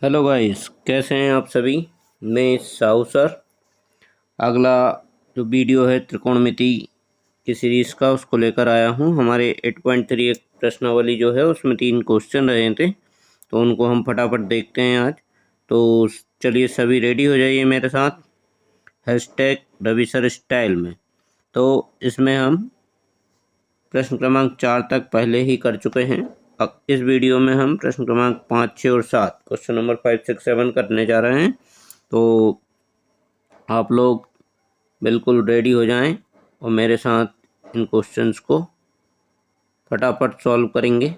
Hello guys, कैसे हैं आप सभी। मैं साहू सर। अगला जो वीडियो है त्रिकोणमिति की सीरीज़ का, उसको लेकर आया हूं। हमारे 8.3 एक प्रश्नावली जो है उसमें 3 क्वेश्चन रहे थे, तो उनको हम फटाफट देखते हैं आज। तो चलिए सभी रेडी हो जाइए मेरे साथ हैशटैग रवि सर स्टाइल में। तो इसमें हम प्रश्न क्रमांक 4 तक पहले ही कर चुके हैं। अब इस वीडियो में हम प्रश्न क्रमांक 5, 6 और 7 क्वेश्चन नंबर 5, 6, 7 करने जा रहे हैं। तो आप लोग बिल्कुल रेडी हो जाएं और मेरे साथ इन क्वेश्चंस को फटाफट सॉल्व करेंगे।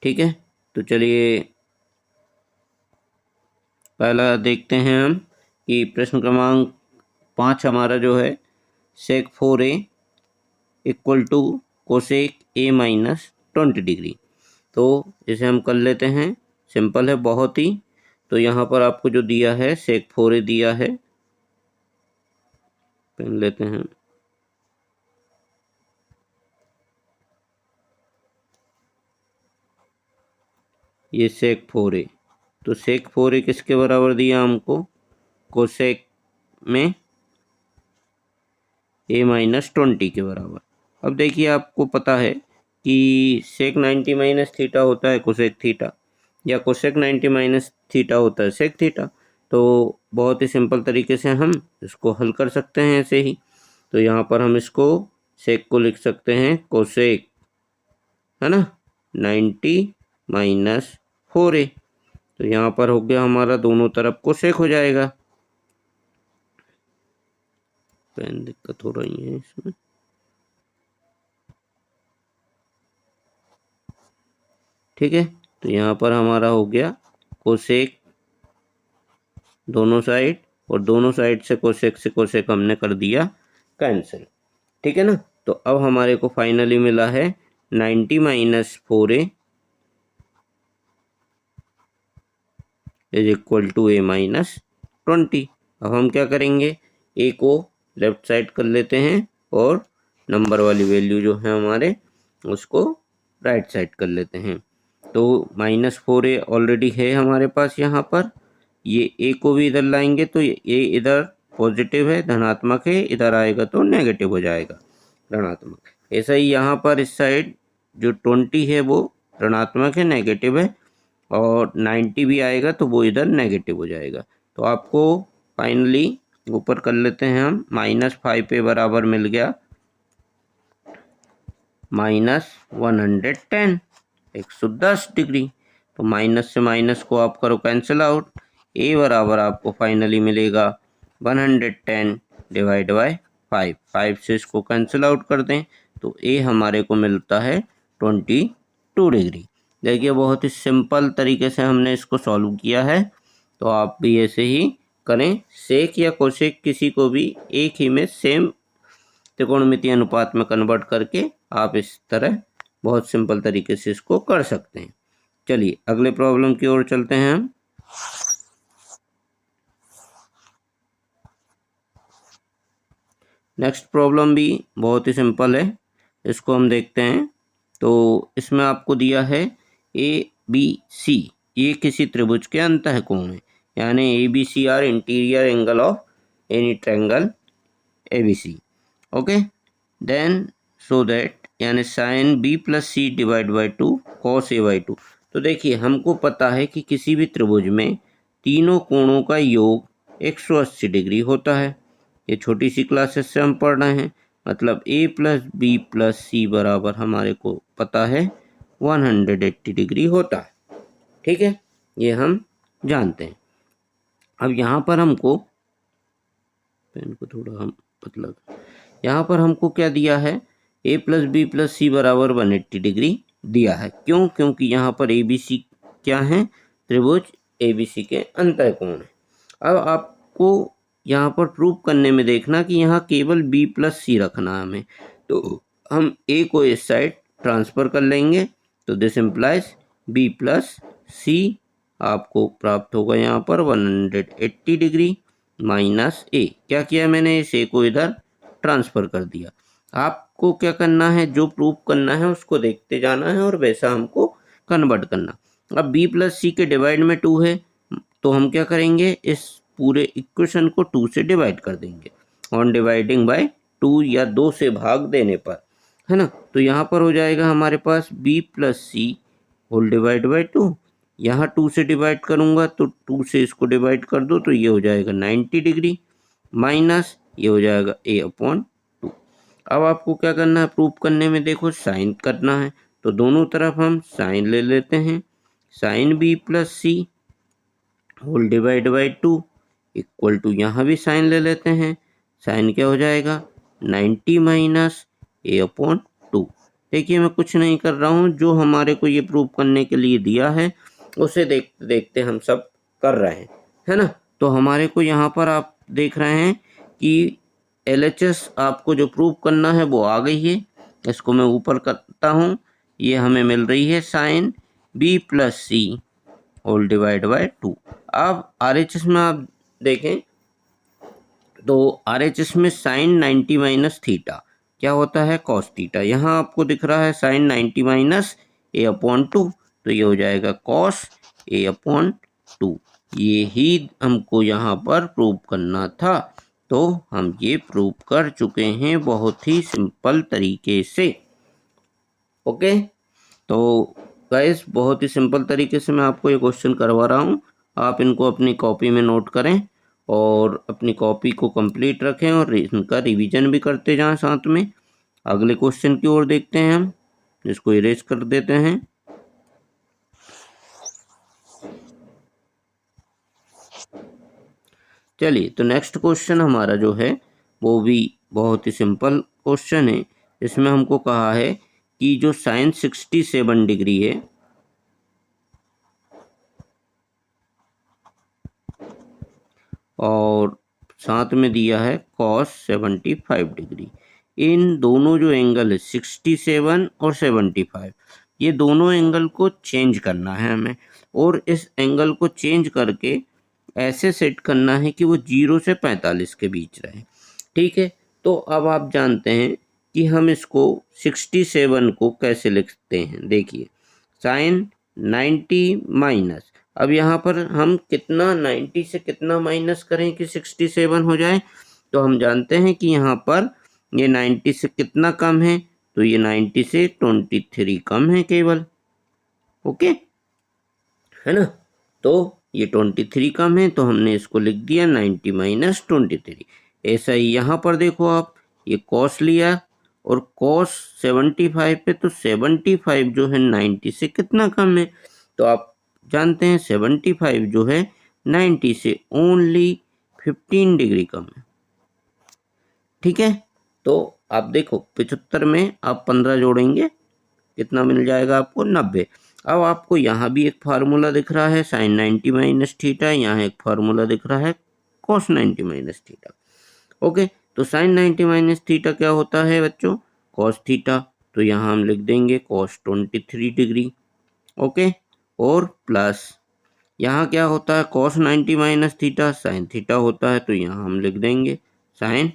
ठीक है, तो चलिए पहला देखते हैं हम कि प्रश्न क्रमांक 5 हमारा जो है sec 4a equal to cosec a minus 20 degree. तो इसे हम कर लेते हैं, सिंपल है बहुत ही। तो यहाँ पर आपको जो दिया है सेक 4a दिया है, पेन लेते हैं। ये सेक 4a, तो सेक 4a किसके बराबर दिया हमको, कोसेक में a माइनस 20 के बराबर। अब देखिए आपको पता है कि सेक 90 माइनस थीटा होता है कोसेक थीटा, या कोसेक 90 माइनस थीटा होता है सेक थीटा। तो बहुत ही सिंपल तरीके से हम इसको हल कर सकते हैं ऐसे ही। तो यहाँ पर हम इसको सेक को लिख सकते हैं कोसेक, है ना, 90 माइनस 4a। तो यहाँ पर हो गया हमारा दोनों तरफ कोसेक हो जाएगा। पेन दिक्कत हो रही है इसमें। ठीक है, तो यहाँ पर हमारा हो गया कोसेक दोनों साइड, और दोनों साइड से कोसेक हमने कर दिया कैंसिल। ठीक है ना। तो अब हमारे को फाइनली मिला है 90 minus 4a is equal to a minus 20। अब हम क्या करेंगे, a को लेफ्ट साइड कर लेते हैं और नंबर वाली वैल्यू जो है हमारे उसको राइट साइड कर लेते हैं। तो -4a ऑलरेडी है हमारे पास यहाँ पर। ये a को भी इधर लाएंगे तो ये इधर पॉजिटिव है, धनात्मक है, इधर आएगा तो नेगेटिव हो जाएगा, ऋणात्मक। ऐसा ही यहाँ पर इस साइड जो 20 है वो ऋणात्मक है, नेगेटिव है, और 90 भी आएगा तो वो इधर नेगेटिव हो जाएगा। तो आपको फाइनली ऊपर कर लेते हैं हम, -5 बराबर मिल गया -110, 110 डिग्री। तो माइनस से माइनस को आप करो कैंसिल आउट, ए बराबर आपको फाइनली मिलेगा 110 डिवाइड बाय 5। 5 से इसको कैंसिल आउट कर दें तो ए हमारे को मिलता है 22 डिग्री। देखिए बहुत ही सिंपल तरीके से हमने इसको सॉल्व किया है। तो आप भी ऐसे ही करें, सेक या कोसेक किसी को भी एक ही में सेम त्रिकोणमितीय अनुपात में कन्वर्ट करके आप इस तरह बहुत सिंपल तरीके से इसको कर सकते हैं। चलिए अगले प्रॉब्लम की ओर चलते हैं हम। नेक्स्ट प्रॉब्लम भी बहुत ही सिंपल है, इसको हम देखते हैं। तो इसमें आपको दिया है ए बी सी, ये किसी त्रिभुज के अंतःकोण है, यानी A B C are interior angle of any triangle A B C. Okay, then so that यानी sine B plus C divide by 2 cos A by 2। तो देखिए हमको पता है कि किसी भी त्रिभुज में तीनों कोणों का योग 180 डिग्री होता है। ये छोटी सी क्लासेस से हम पढ़ रहे हैं, मतलब a प्लस बी प्लस सी बराबर हमारे को पता है 180 डिग्री होता है। ठीक है, ये हम जानते हैं। अब यहाँ पर हमको, पेन को थोड़ा हम पतला, यहाँ पर हमको क्या दिया है, a प्लस बी प्लस सी बराबर 180 डिग्री दिया है। क्यों? क्योंकि यहाँ पर ए बी सी क्या है, त्रिभुज ए बी सी के अंतःकोण है। अब आपको यहाँ पर प्रूव करने में देखना कि यहाँ केवल b प्लस सी रखना है हमें। तो हम a को इस साइड ट्रांसफ़र कर लेंगे, तो दिस इम्प्लाइज b प्लस सी आपको प्राप्त होगा यहाँ पर 180 डिग्री माइनस a। क्या किया मैंने, इस a को इधर ट्रांसफ़र कर दिया। आपको क्या करना है, जो प्रूव करना है उसको देखते जाना है और वैसा हमको कन्वर्ट करना। अब b प्लस सी के डिवाइड में 2 है, तो हम क्या करेंगे, इस पूरे इक्वेशन को 2 से डिवाइड कर देंगे ऑन डिवाइडिंग बाय 2 या 2 से भाग देने पर, है ना। तो यहाँ पर हो जाएगा हमारे पास b plus c whole divide by 2, यहाँ 2 से डिवाइड करूँगा तो 2 से इसको डिवाइड कर दो तो ये हो जाएगा 90 डिग्री माइनस ये हो जाएगा a/2। अब आपको क्या करना है, प्रूफ करने में देखो साइन करना है, तो दोनों तरफ हम साइन ले लेते हैं। Sine b plus c whole divide by 2 equal to, यहाँ भी साइन ले लेते हैं। साइन क्या हो जाएगा 90 माइनस a/2। देखिए मैं कुछ नहीं कर रहा हूँ, जो हमारे को ये प्रूफ करने के लिए दिया है उसे देखते देखते हम सब कर रहे हैं, है ना। तो हमारे को यहाँ पर आप देख रहे हैं कि LHS आपको जो प्रूफ करना है वो आ गई है। इसको मैं ऊपर करता हूँ, ये हमें मिल रही है sine b plus c whole divide by 2। अब RHS में आप देखें तो RHS में साइन 90 माइनस थीटा क्या होता है, कॉस थीटा। यहाँ आपको दिख रहा है साइन 90 माइनस a/2, तो ये हो जाएगा कॉस a/2। ये ही हमको यहाँ पर प्रूव करना था, तो हम ये प्रूव कर चुके हैं बहुत ही सिंपल तरीके से। ओके, तो गाइस बहुत ही सिंपल तरीके से मैं आपको ये क्वेश्चन करवा रहा हूँ। आप इनको अपनी कॉपी में नोट करें और अपनी कॉपी को कंप्लीट रखें और इनका रिवीजन भी करते जाएं साथ में। अगले क्वेश्चन की ओर देखते हैं हम, इसको इरेज कर देते हैं। चलिए, तो नेक्स्ट क्वेश्चन हमारा जो है वो भी बहुत ही सिंपल क्वेश्चन है। इसमें हमको कहा है कि जो साइन 67 डिग्री है और साथ में दिया है कॉस 75 डिग्री, इन दोनों जो एंगल है 67 और 75, ये दोनों एंगल को चेंज करना है हमें, और इस एंगल को चेंज करके ऐसे सेट करना है कि वो 0 से 45 के बीच रहे। ठीक है, तो अब आप जानते हैं कि हम इसको 67 को कैसे लिखते हैं। देखिए साइन 90 माइनस, अब यहाँ पर हम कितना 90 से कितना माइनस करें कि 67 हो जाए, तो हम जानते हैं कि यहाँ पर ये 90 से कितना कम है, तो ये 90 से 23 कम है केवल। ओके, है ना। तो ये 23 कम है, तो हमने इसको लिख दिया 90 माइनस 23। ऐसा ही यहाँ पर देखो आप, ये कॉस लिया और कॉस 75 पे, तो 75 जो है 90 से कितना कम है, तो आप जानते हैं 75 जो है 90 से ओनली 15 डिग्री कम है। ठीक है, तो आप देखो 75 में आप 15 जोड़ेंगे कितना मिल जाएगा आपको 90। अब आपको यहाँ भी एक फार्मूला दिख रहा है साइन 90 माइनस थीटा, यहाँ एक फार्मूला दिख रहा है कॉस 90 माइनस थीटा। ओके, तो साइन 90 माइनस थीटा क्या होता है बच्चों, कॉस थीटा, तो यहाँ हम लिख देंगे कॉस 23 डिग्री। ओके, और प्लस यहाँ क्या होता है cos 90 minus theta, sine theta होता है, तो यहाँ हम लिख देंगे साइन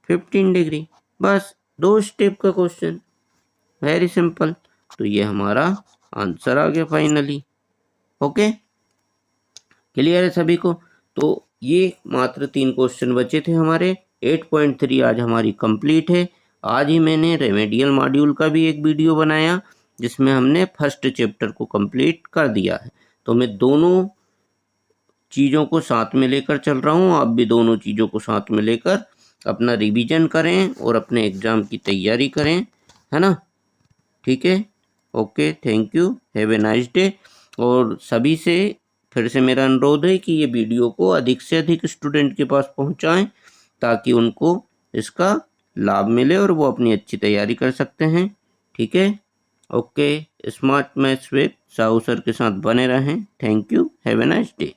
15 डिग्री। बस 2 स्टेप का क्वेश्चन, वेरी सिंपल। तो ये हमारा आंसर आ गया फाइनली। ओके, क्लियर है सभी को। तो ये मात्र 3 क्वेश्चन बचे थे हमारे। 8.3 आज हमारी कंप्लीट है। आज ही मैंने रेमेडियल मॉड्यूल का भी एक वीडियो बनाया जिसमें हमने फर्स्ट चैप्टर को कंप्लीट कर दिया है। तो मैं दोनों चीज़ों को साथ में लेकर चल रहा हूँ, आप भी दोनों चीज़ों को साथ में लेकर अपना रिवीजन करें और अपने एग्ज़ाम की तैयारी करें, है ना। ठीक है, okay, thank you, have a nice day. और सभी से फिर से मेरा अनुरोध है कि ये वीडियो को अधिक से अधिक स्टूडेंट के पास पहुंचाएं ताकि उनको इसका लाभ मिले और वो अपनी अच्छी तैयारी कर सकते हैं। ठीक है, okay, smart maths with Sahu sir के साथ बने रहें। Thank you, have a nice day.